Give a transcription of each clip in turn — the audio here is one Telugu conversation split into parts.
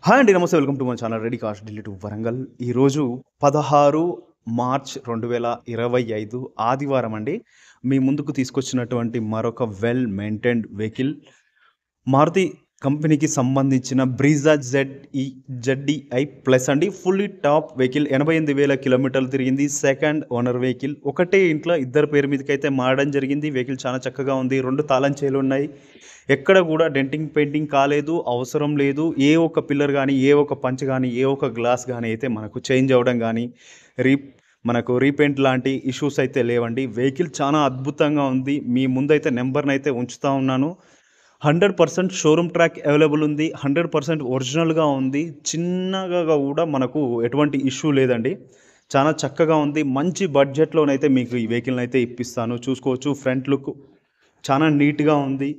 హాయ్ అండి, నమస్తే. Welcome to my channel ready cars Delhi to Warangal. ఈరోజు 16 మార్చ్ 2025 ఆదివారం అండి. మీ ముందుకు తీసుకొచ్చినటువంటి మరొక వెల్ మెయింటైన్డ్ వెహికల్, మారుతి కంపెనీకి సంబంధించిన బ్రీజా జెడ్ఈఐ ప్లస్ అండి. ఫుల్లీ టాప్ వెహికల్, 88,000 కిలోమీటర్లు తిరిగింది. Second owner vehicle. ఒకటే ఇంట్లో ఇద్దరు పేరు మీదకైతే మారడం జరిగింది. వెహికల్ చాలా చక్కగా ఉంది. 2 తాళం చేలు ఉన్నాయి. ఎక్కడ కూడా డెంటింగ్ పెయింటింగ్ కాలేదు, అవసరం లేదు. ఏ ఒక్క పిల్లర్ కానీ, ఏ ఒక్క పంచ్ కానీ, ఏ ఒక్క గ్లాస్ కానీ అయితే మనకు చేంజ్ అవ్వడం కానీ, మనకు రీపెయింట్ లాంటి ఇష్యూస్ అయితే లేవండి. వెహికల్ చాలా అద్భుతంగా ఉంది. మీ ముందైతే నెంబర్ని అయితే ఉంచుతా ఉన్నాను. 100% షోరూమ్ ట్రాక్ అవైలబుల్ ఉంది. 100% ఒరిజినల్గా ఉంది. చిన్నగా కూడా మనకు ఎటువంటి ఇష్యూ లేదండి. చాలా చక్కగా ఉంది. మంచి బడ్జెట్లోనైతే మీకు ఈ వెహికల్ని అయితే ఇప్పిస్తాను. చూసుకోవచ్చు, ఫ్రంట్ లుక్ చాలా నీట్గా ఉంది.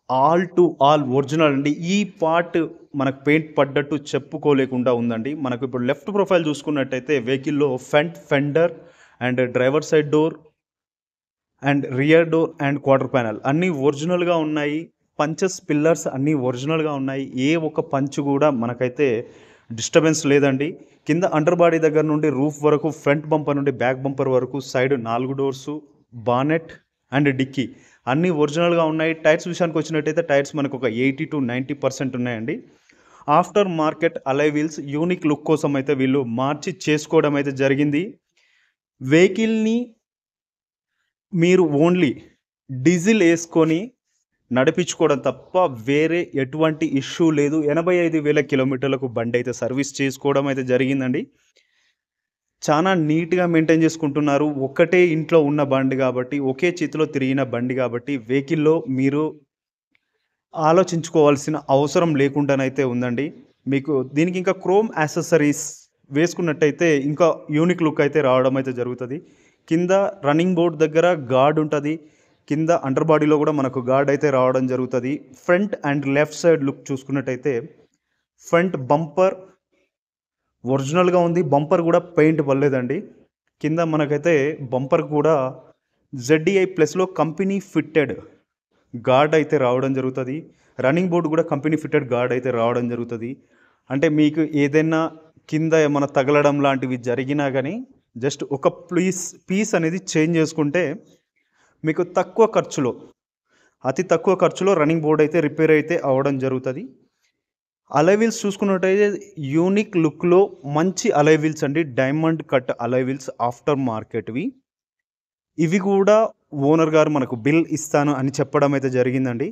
ఆల్ టు ఆల్ ఒరిజినల్ అండి. ఈ పార్ట్ మనకు పెయింట్ పడ్డట్టు చెప్పుకోలేకుండా ఉందండి. మనకు ఇప్పుడు లెఫ్ట్ ప్రొఫైల్ చూసుకున్నట్టయితే వెహికల్లో front fender and driver side door and rear door and quarter panel అన్నీ ఒరిజినల్గా ఉన్నాయి. పంచెస్, పిల్లర్స్ అన్నీ ఒరిజినల్గా ఉన్నాయి. ఏ ఒక్క పంచ్ కూడా మనకైతే డిస్టర్బెన్స్ లేదండి. కింద అండర్ బాడీ దగ్గర నుండి రూఫ్ వరకు, ఫ్రంట్ బంపర్ నుండి బ్యాక్ బంపర్ వరకు, side 4 doors, bonnet and dickey అన్నీ ఒరిజినల్గా ఉన్నాయి. టైర్స్ విషయానికి వచ్చినట్టయితే టైర్స్ మనకు ఒక 80 to 90% ఉన్నాయండి. ఆఫ్టర్ మార్కెట్ అలై వీల్స్ యూనిక్ లుక్ కోసం అయితే వీళ్ళు మార్చి చేసుకోవడం అయితే జరిగింది. వెహికల్ని మీరు ఓన్లీ డీజిల్ వేసుకొని నడిపించుకోవడం తప్ప వేరే ఎటువంటి ఇష్యూ లేదు. 85,000 కిలోమీటర్లకు బండి అయితే సర్వీస్ చేసుకోవడం అయితే జరిగిందండి. చాలా నీట్గా మెయింటైన్ చేసుకుంటున్నారు. ఒకటే ఇంట్లో ఉన్న బండి కాబట్టి, ఒకే చేతిలో తిరిగిన బండి కాబట్టి వెహికల్లో మీరు ఆలోచించుకోవాల్సిన అవసరం లేకుండానైతే ఉందండి. మీకు దీనికి ఇంకా క్రోమ్ యాక్సెసరీస్ వేసుకున్నట్టయితే ఇంకా యూనిక్ లుక్ అయితే రావడం అయితే జరుగుతుంది. కింద రన్నింగ్ బోర్డ్ దగ్గర గార్డ్ ఉంటుంది. కింద అండర్ బాడీలో కూడా మనకు గార్డ్ అయితే రావడం జరుగుతుంది. Front and left side look చూసుకున్నట్టయితే ఫ్రంట్ బంపర్ ఒరిజినల్గా ఉంది. బంపర్ కూడా పెయింట్ పడలేదండి. కింద మనకైతే బంపర్ కూడా జెడ్ఈఐ ప్లస్లో కంపెనీ ఫిట్టెడ్ గార్డ్ అయితే రావడం జరుగుతుంది. రన్నింగ్ బోర్డు కూడా కంపెనీ ఫిట్టెడ్ గార్డ్ అయితే రావడం జరుగుతుంది. అంటే మీకు ఏదైనా కింద ఏమైనా తగలడం లాంటివి జరిగినా కానీ జస్ట్ ఒక పీస్ అనేది చేంజ్ చేసుకుంటే మీకు అతి తక్కువ ఖర్చులో రన్నింగ్ బోర్డ్ అయితే రిపేర్ అయితే అవ్వడం జరుగుతుంది. అలైవీల్స్ చూసుకున్నట్టయితే యూనిక్ లుక్లో మంచి అలైవీల్స్ అండి. డైమండ్ కట్ అలైవీల్స్ ఆఫ్టర్ మార్కెట్వి. ఇవి కూడా ఓనర్ గారు మనకు బిల్ ఇస్తాను అని చెప్పడం అయితే జరిగిందండి.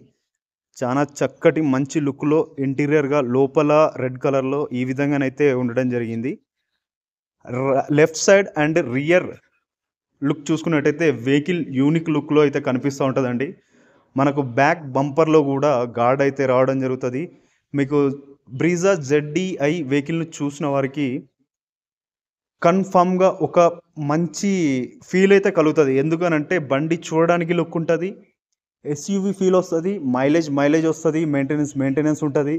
చాలా చక్కటి మంచి లుక్లో ఇంటీరియర్గా లోపల రెడ్ కలర్లో ఈ విధంగానైతే ఉండడం జరిగింది. Left side and rear look చూసుకున్నట్టయితే వెహికల్ యూనిక్ లుక్లో అయితే కనిపిస్తూ ఉంటుందండి. మనకు బ్యాక్ బంపర్లో కూడా గార్డ్ అయితే రావడం జరుగుతుంది. మీకు బ్రీజా జెడ్ఈఐ వెహికల్ని చూసిన వారికి కన్ఫామ్గా ఒక మంచి ఫీల్ అయితే కలుగుతుంది. ఎందుకనంటే బండి చూడడానికి లుక్ ఉంటుంది, ఎస్యూవి ఫీల్ వస్తుంది, మైలేజ్ వస్తుంది, మెయింటెనెన్స్ ఉంటుంది.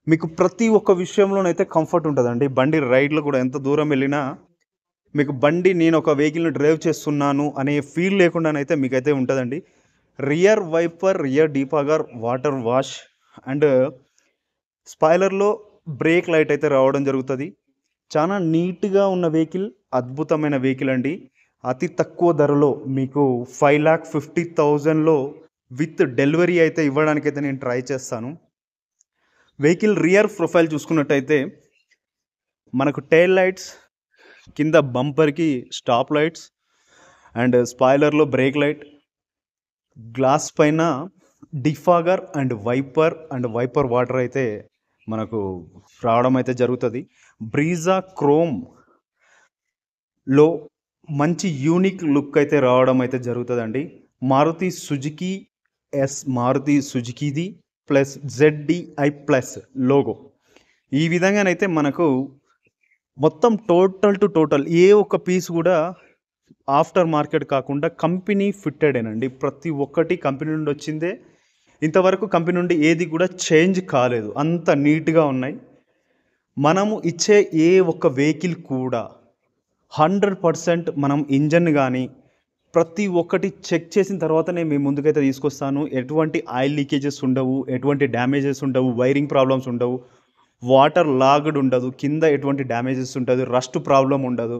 మీకు ప్రతి ఒక్క విషయంలోనైతే కంఫర్ట్ ఉంటుందండి. బండి రైడ్లో కూడా ఎంత దూరం వెళ్ళినా మీకు నేను ఒక వెహికల్ని డ్రైవ్ చేస్తున్నాను అనే ఫీల్ లేకుండానైతే మీకైతే ఉంటుందండి. Rear wiper, rear defogger, water wash and స్పాయిలర్లో బ్రేక్ లైట్ అయితే రావడం జరుగుతుంది. చాలా నీట్గా ఉన్న వెహికల్, అద్భుతమైన వెహికల్ అండి. అతి తక్కువ ధరలో మీకు 5,50,000లో విత్ డెలివరీ అయితే ఇవ్వడానికైతే నేను ట్రై చేస్తాను. వెహికల్ రియర్ ప్రొఫైల్ చూసుకున్నట్టయితే మనకు టైల్ లైట్స్, కింద బంపర్కి స్టాప్ లైట్స్ అండ్ స్పాయిలర్లో బ్రేక్ లైట్, గ్లాస్ పైన డిఫాగర్ అండ్ వైపర్ వాటర్ అయితే మనకు రావడం అయితే జరుగుతుంది. బ్రీజా క్రోమ్లో మంచి యూనిక్ లుక్ అయితే రావడం అయితే జరుగుతుందండి. మారుతి సుజుకీది ప్లస్ జెడ్ఈఐ ప్లస్ లోగో ఈ విధంగానైతే మనకు మొత్తం టోటల్ ఏ ఒక్క పీస్ కూడా ఆఫ్టర్ మార్కెట్ కాకుండా కంపెనీ ఫిట్టెడేనండి. ప్రతి ఒక్కటి కంపెనీ నుండి వచ్చిందే. ఇంతవరకు కంపెనీ నుండి ఏది కూడా చేంజ్ కాలేదు. అంత నీట్గా ఉన్నాయి. మనము ఇచ్చే ఏ ఒక్క వెహికల్ కూడా 100% మనం ఇంజన్ కానీ ప్రతి ఒక్కటి చెక్ చేసిన తర్వాతనే మేము ముందుకైతే తీసుకొస్తాను. ఎటువంటి ఆయిల్ లీకేజెస్ ఉండవు, ఎటువంటి డ్యామేజెస్ ఉండవు, వైరింగ్ ప్రాబ్లమ్స్ ఉండవు. వాటర్ లాగ్డ్ ఉండదు, కింద ఎటువంటి డ్యామేజెస్ ఉంటుంది, రస్ట్ ప్రాబ్లం ఉండదు.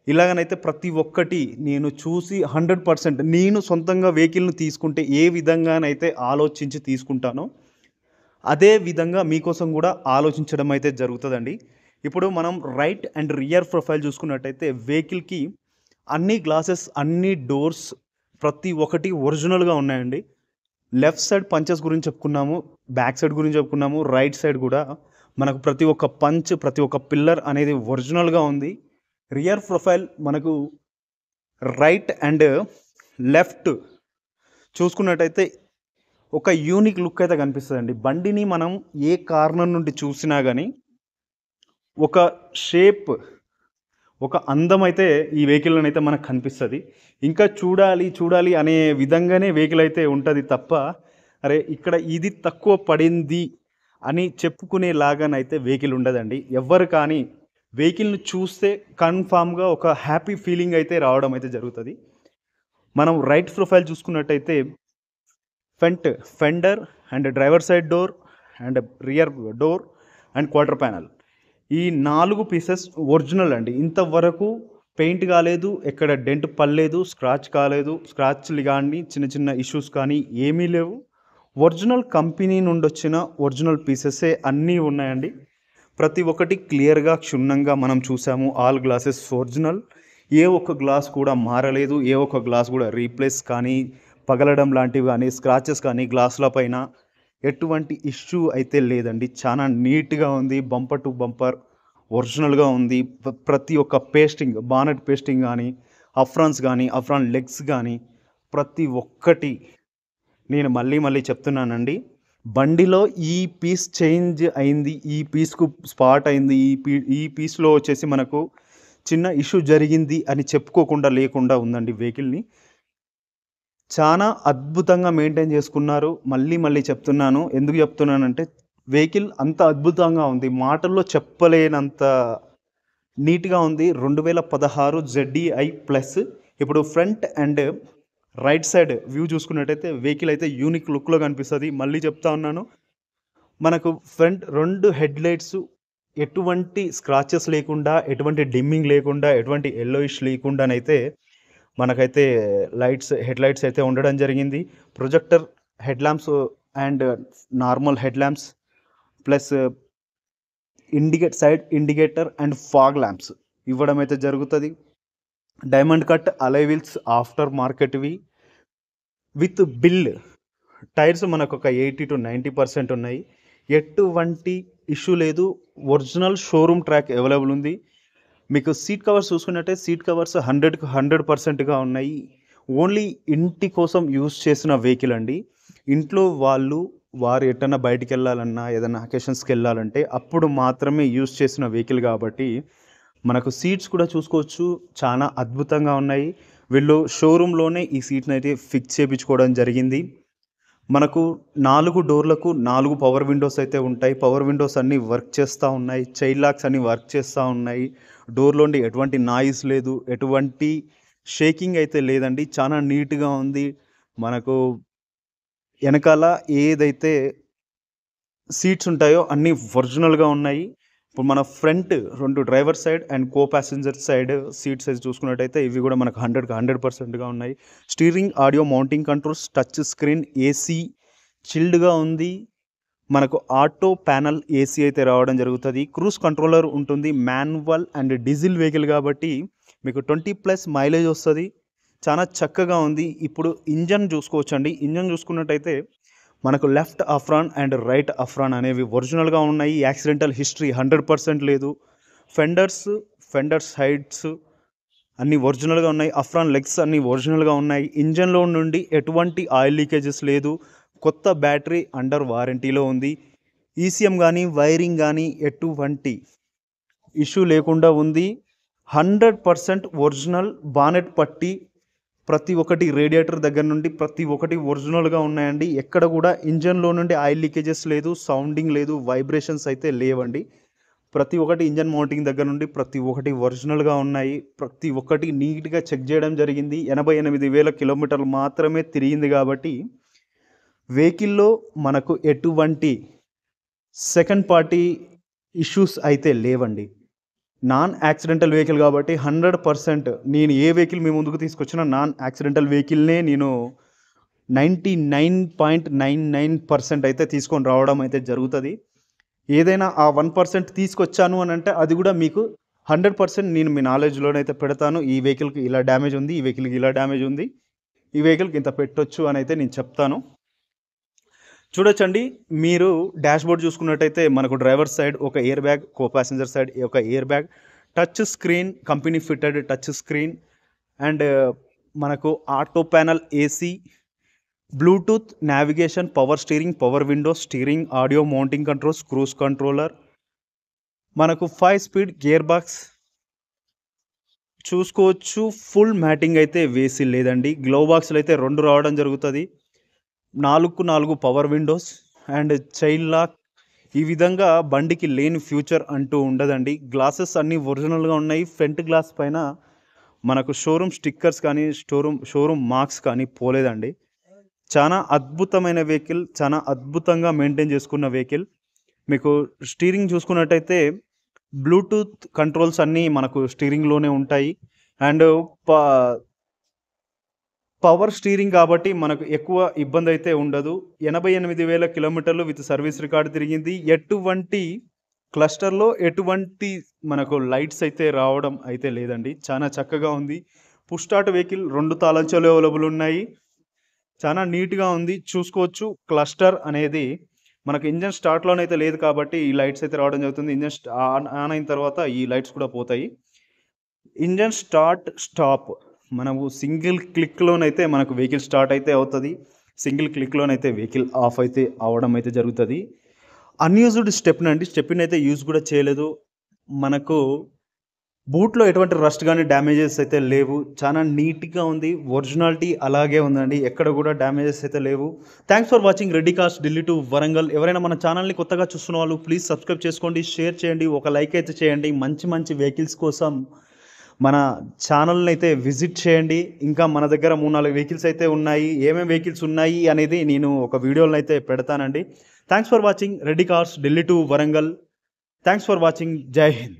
ఇలాగనైతే ప్రతి ఒక్కటి నేను చూసి 100% నేను సొంతంగా వెహికల్‌ని తీసుకుంటే ఏ విధంగానైతే ఆలోచించి తీసుకుంటానో, అదే విధంగా మీకోసం కూడా ఆలోచించడం అయితే జరుగుతదండి. ఇప్పుడు మనం రైట్ అండ్ రియర్ ప్రొఫైల్ చూసుకున్నట్టయితే వెహికల్‌కి అన్ని గ్లాసెస్, అన్ని డోర్స్ ప్రతి ఒక్కటి ఒరిజినల్‌గా ఉన్నాయండి. లెఫ్ట్ సైడ్ పంచెస్ గురించి చెప్పుకున్నాము, బ్యాక్ సైడ్ గురించి చెప్పుకున్నాము, రైట్ సైడ్ కూడా మనకు ప్రతి ఒక్క పంచ్, ప్రతి ఒక్క పిల్లర్ అనేది ఒరిజినల్‌గా ఉంది. రియర్ ప్రొఫైల్ మనకు రైట్ అండ్ లెఫ్ట్ చూసుకున్నట్టయితే ఒక యూనిక్ లుక్ అయితే కనిపిస్తదండి. బండిని మనం ఏ కార్నర్ నుండి చూసినా గానీ ఒక షేప్, ఒక అందం అయితే ఈ వెహికల్‌లోనైతే మనకు కనిపిస్తది. ఇంకా చూడాలి, చూడాలి అనే విధంగానే వెహికల్ అయితే ఉంటది తప్ప, అరే ఇక్కడ ఇది తక్కువ పడింది అని చెప్పుకునేలాగానైతే వెహికల్ ఉండదండి. ఎవ్వరు కానీ వెహికల్‌ని చూస్తే కన్ఫామ్‌గా ఒక హ్యాపీ ఫీలింగ్ అయితే రావడం అయితే జరుగుతది. మనం రైట్ ప్రొఫైల్ చూసుకున్నట్టయితే front fender and driver side door and rear door and quarter panel, ఈ 4 పీసెస్ ఒరిజినల్ అండి. ఇంతవరకు పెయింట్ కాలేదు, ఎక్కడ డెంట్ పడలేదు, స్క్రాచ్ కాలేదు, స్క్రాచ్‌లు గానీ చిన్న చిన్న ఇష్యూస్ కానీ ఏమీ లేవు. ఒరిజినల్ కంపెనీ నుండి వచ్చిన ఒరిజినల్ పీసెసే అన్నీ ఉన్నాయండి. ప్రతి ఒక్కటి క్లియర్‌గా, క్షుణ్ణంగా మనం చూసాము. All glasses original. ఏ ఒక్క గ్లాస్ కూడా మారలేదు, ఏ ఒక్క గ్లాస్ కూడా రీప్లేస్ కానీ, పగలడం లాంటివి కానీ, స్క్రాచెస్ కానీ గ్లాసుల పైన ఎటువంటి ఇష్యూ అయితే లేదండి. చాలా నీట్‌గా ఉంది. బంపర్ టు బంపర్ ఒరిజినల్‌గా ఉంది. ప్రతి ఒక్క పేస్టింగ్, బానెట్ పేస్టింగ్ కానీ, అఫ్రాన్స్ కానీ, అఫ్రాన్ లెగ్స్ కానీ ప్రతి ఒక్కటి నేను మళ్ళీ మళ్ళీ చెప్తున్నానండి. బండిలో ఈ పీస్ చేంజ్ అయింది, ఈ పీస్‌కు స్పాట్ అయింది, ఈ పీస్‌లో వచ్చేసి మనకు చిన్న ఇష్యూ జరిగింది అని చెప్పుకోకుండా లేకుండా ఉందండి వెహికల్‌ని. చాలా అద్భుతంగా మెయింటైన్ చేసుకున్నారు. మళ్ళీ మళ్ళీ చెప్తున్నాను. ఎందుకు చెప్తున్నానంటే వెహికల్ అంత అద్భుతంగా ఉంది. మాటల్లో చెప్పలేనంత నీట్‌గా ఉంది. 2016 ZDI ప్లస్. ఇప్పుడు front and right side view చూసుకున్నట్టయితే వెహికల్ అయితే యూనిక్ లుక్‌లో కనిపిస్తది. మళ్ళీ చెప్తా ఉన్నాను. మనకు ఫ్రంట్ 2 హెడ్ లైట్స్ ఎటువంటి స్క్రాచెస్ లేకుండా, ఎటువంటి డిమ్మింగ్ లేకుండా, ఎటువంటి యెల్లోయిష్ లేకుండానైతే మనకైతే హెడ్ లైట్స్ అయితే ఉండడం జరిగింది. Projector head lamps and normal head lamps plus side indicator and fog lamps ఇవ్వడం అయితే జరుగుతది. డైమండ్ కట్ అలాయ్ వీల్స్ ఆఫ్టర్ మార్కెట్‌వి విత్ బిల్. టైర్స్ మనకు ఒక 80-90% ఉన్నాయి. ఎటువంటి ఇష్యూ లేదు. ఒరిజినల్ షోరూమ్ ట్రాక్ అవైలబుల్ ఉంది. మీకు సీట్ కవర్స్ చూసుకున్నట్టే సీట్ కవర్స్ 100కి 100%గా ఉన్నాయి. ఓన్లీ ఇంటి కోసం యూజ్ చేసిన వెహికల్ అండి. ఇంట్లో వారు ఎటన్నా బయటికెళ్ళాలన్నా, ఏదైనా అకేషన్స్‌కి వెళ్ళాలంటే అప్పుడు మాత్రమే యూజ్ చేసిన వెహికల్ కాబట్టి మనకు సీట్స్ కూడా చూసుకోవచ్చు. చాలా అద్భుతంగా ఉన్నాయి. వీళ్ళు షోరూమ్‌లోనే ఈ సీట్‌ని అయితే ఫిక్స్ చేపించుకోవడం జరిగింది. మనకు 4 డోర్లకు 4 పవర్ విండోస్ అయితే ఉంటాయి. పవర్ విండోస్ అన్నీ వర్క్ చేస్తూ ఉన్నాయి. చైల్డ్ లాక్స్ అన్నీ వర్క్ చేస్తూ ఉన్నాయి. డోర్‌లోండి ఎటువంటి నాయిస్ లేదు, ఎటువంటి షేకింగ్ అయితే లేదండి. చాలా నీట్‌గా ఉంది. మనకు వెనకాల ఏదైతే సీట్స్ ఉంటాయో అన్నీ ఒరిజినల్‌గా ఉన్నాయి. ఇప్పుడు మన front 2 driver side and co passenger side seat size చూసుకున్నట్టయితే ఇవి కూడా మనకు 100కి 100%గా ఉన్నాయి. Steering, audio mounting controls, touch screen, AC చిల్డ్‌గా ఉంది. మనకు ఆటో ప్యానల్ ఏసీ అయితే రావడం జరుగుతది. క్రూజ్ కంట్రోలర్ ఉంటుంది. మాన్యువల్ అండ్ డీజిల్ వెహికల్ కాబట్టి మీకు 20+ మైలేజ్ వస్తది. చాలా చక్కగా ఉంది. ఇప్పుడు ఇంజన్ చూసుకోవచ్చండి. ఇంజన్ చూసుకున్నట్టయితే మనకు లెఫ్ట్ అఫ్రాన్ అండ్ రైట్ అఫ్రాన్ అనేవి ఒరిజినల్‌గా ఉన్నాయి. యాక్సిడెంటల్ హిస్టరీ 100% లేదు. ఫెండర్స్ హైట్స్ అన్నీ ఒరిజినల్‌గా ఉన్నాయి. అఫ్రాన్ లెగ్స్ అన్నీ ఒరిజినల్‌గా ఉన్నాయి. ఇంజన్‌లో నుండి ఎటువంటి ఆయిల్ లీకేజెస్ లేదు. కొత్త బ్యాటరీ అండర్ వారంటీలో ఉంది. ఈసీఎం కానీ, వైరింగ్ కానీ ఎటువంటి ఇష్యూ లేకుండా ఉంది. 100% ఒరిజినల్ బానెట్ పట్టి ప్రతి ఒక్కటి రేడియేటర్ దగ్గర నుండి ప్రతి ఒక్కటి ఒరిజినల్‌గా ఉన్నాయండి. ఎక్కడ కూడా ఇంజన్‌లో నుండి ఆయిల్ లీకేజెస్ లేదు, సౌండింగ్ లేదు, వైబ్రేషన్స్ అయితే లేవండి. ప్రతి ఒక్కటి ఇంజన్ మౌంటింగ్ దగ్గర నుండి ప్రతి ఒక్కటి ఒరిజినల్‌గా ఉన్నాయి. ప్రతి ఒక్కటి నీట్‌గా చెక్ చేయడం జరిగింది. 88,000 కిలోమీటర్లు మాత్రమే తిరిగింది కాబట్టి వెహికల్‌లో మనకు ఎటువంటి సెకండ్ పార్టీ ఇష్యూస్ అయితే లేవండి. నాన్ యాక్సిడెంటల్ వెహికల్ కాబట్టి 100% నేను ఏ వెహికల్ మీ ముందుకు తీసుకొచ్చినా నాన్ యాక్సిడెంటల్ వెహికల్‌నే నేను 99.99% అయితే తీసుకొని రావడం అయితే జరుగుతది. ఏదైనా ఆ 1% తీసుకొచ్చాను అనంటే అది గూడా మీకు 100% నేను మీ నాలెడ్జ్‌లోనైతే పెడతాను. ఈ వెహికల్‌కి ఇలా డ్యామేజ్ ఉంది. ఈ వెహికల్‌కి ఇలా డ్యామేజ్ ఉంది. ఈ వెహికల్‌కి ఇంత పెట్టొచ్చు అనైతే నేను చెప్తాను. చూడొచ్చండి. మీరు డాష్‌బోర్డ్ చూసుకున్నట్టయితే మనకు డ్రైవర్ సైడ్ ఒక air bag, co passenger side ఒక air bag, touch screen company fitted touch screen and మనకు auto panel AC, Bluetooth, navigation, power steering, power windows, steering, audio mounting controls, cruise controller, మనకు 5 స్పీడ్ గేర్ బాక్స్ చూసుకోవచ్చు. ఫుల్ మ్యాటింగ్ అయితే వేసి లేదండి. గ్లోవ్ బాక్స్‌లు అయితే 2 రావడం జరుగుతది. 4కు 4 power windows and child lock. ఈ విధంగా బండికి లేని ఫ్యూచర్ అంటూ ఉండదండి. గ్లాసెస్ అన్నీ ఒరిజినల్‌గా ఉన్నాయి. ఫ్రంట్ గ్లాస్ పైన మనకు షోరూమ్ స్టిక్కర్స్ కానీ, షోరూమ్ మార్క్స్ కానీ పోలేదండి. చాలా అద్భుతమైన వెహికల్. చాలా అద్భుతంగా మెయింటైన్ చేసుకున్న వెహికల్. మీకు స్టీరింగ్ చూసుకున్నట్టయితే బ్లూటూత్ కంట్రోల్స్ అన్నీ మనకు స్టీరింగ్‌లోనే ఉంటాయి. అండ్ ప పవర్ స్టీరింగ్ కాబట్టి మనకు ఎక్కువ ఇబ్బందయితే ఉండదు. 88,000 కిలోమీటర్లు విత్ సర్వీస్ రికార్డ్ తిరిగింది. ఎటువంటి క్లస్టర్‌లో ఎటువంటి మనకు లైట్స్ అయితే రావడం అయితే లేదండి. చాలా చక్కగా ఉంది. పుష్ స్టార్ట్ వెహికల్ 2 తాళం చెవులు అవైలబుల్ ఉన్నాయి. చాలా నీట్‌గా ఉంది. చూసుకోవచ్చు క్లస్టర్ అనేది మనకు ఇంజిన్ స్టార్ట్‌లోనైతే లేదు కాబట్టి ఈ లైట్స్ అయితే రావడం జరుగుతుంది. ఇంజిన్ ఆన్ అయిన తర్వాత ఈ లైట్స్ కూడా పోతాయి. ఇంజిన్ స్టార్ట్, స్టాప్ మనము సింగిల్ క్లిక్‌లోనైతే మనకు వెహికల్ స్టార్ట్ అయితే అవుతది. సింగిల్ క్లిక్‌లోనైతే వెహికల్ ఆఫ్ అయితే అవ్వడం అయితే జరుగుతది. అన్‌యూజ్డ్ స్టెప్‌నండి. స్టెప్‌ని అయితే యూజ్ కూడా చేయలేదు. మనకు బూట్‌లో ఎటువంటి రస్ట్ గాని, డ్యామేజెస్ అయితే లేవు. చాలా నీట్‌గా ఉంది. ఒరిజినాలిటీ అలాగే ఉందండి. ఎక్కడ కూడా డ్యామేజెస్ అయితే లేవు. Thanks for watching Reddy cars Delhi to Warangal. ఎవరైనా మన ఛానల్‌ని కొత్తగా చూస్తున్న వాళ్ళు ప్లీజ్ సబ్స్క్రైబ్ చేసుకోండి, షేర్ చేయండి, ఒక లైక్ అయితే చేయండి. మంచి మంచి వెహికల్స్ కోసం మన ఛానల్‌ని అయితే విజిట్ చేయండి. ఇంకా మన దగ్గర 3, 4 వెహికల్స్ అయితే ఉన్నాయి. ఏమేం వెహికల్స్ ఉన్నాయి అనేది నేను ఒక వీడియోలో అయితే పెడతానండి. Thanks for watching Reddy cars Delhi to Warangal. Thanks for watching. జై హింద్.